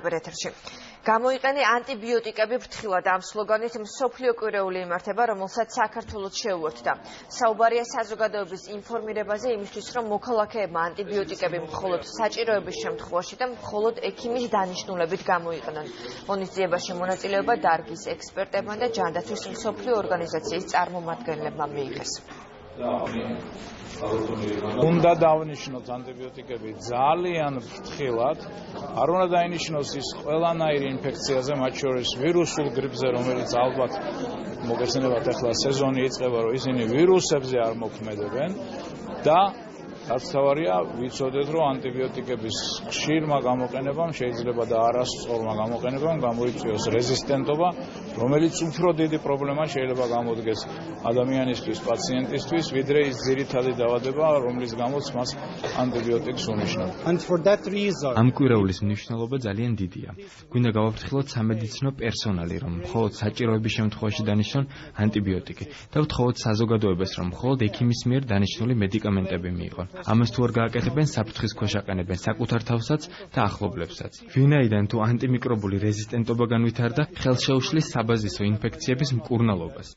ნაკვირ ეთერში. გამოიყენე ანტიბიოტიკები ფრთხილად ამ სლოგანით მსოფლიო კვირეული იმართება, რომელსაც საქართველოც შეუერთდა. საუბარია საზოგადოების ინფორმირებაზე იმისთვის, რომ მოქალაქეებმა ანტიბიოტიკები მხოლოდ საჭიროების შემთხვევაში და მხოლოდ ექიმის დანიშნულებით გამოიყენონ. ღონისძიებაში მონაწილეობა დარგის ექსპერტებმა და ჯანდაცვის მსოფლიო ორგანიზაციის წარმომადგენლებმა მიიღეს. უნდა დავნიშნოთ ანტიბიოტიკები ძალიან ფრთხილად, არ უნდა დაინიშნოს ის ყველანაირი ინფექციაზე, მათ შორის ვირუსულ გრიპზე, რომელიც ალბათ მოგეხსენებათ ახლა სეზონი იწყება, რომ ისინი ვირუსებზე არ მოქმედებენ და რაც თავარია, ვიცოდეთ, რომ ანტიბიოტიკების ხშირმა გამოყენებამ შეიძლება და არასწორმა გამოყენებამ გამოიწვიოს რეზისტენტობა, რომელიც უფრო დიდი პრობლემა შეიძლება გამოდგეს ადამიანისთვის, პაციენტისთვის, ვიდრე ის ძირითადი დაავადება, რომლის გამოც მას ანტიბიოტიკს უნიშნავთ. ამ კვირეულის მნიშვნელობა ძალიან დიდია. გვინდა გავაფრთხილოთ სამედიცინო პერსონალი, რომ მხოლოდ საჭიროების შემთხვევაში დანიშნონ ანტიბიოტიკი და ვთხოვოთ საზოგადოებას, რომ მხოლოდ ექიმის მიერ დანიშნული მედიკამენტები მიიღონ. ამას თუ არ გააკეთებენ, საფრთხის ქვეშ აყენებენ საკუთარ თავსაც და ახლობლებსაც. ვინაიდან თუ ანტიმიკრობული რეზისტენტობა განვითარდა, ხელს შეუშლის საბაზისო ინფექციების მკურნალობას.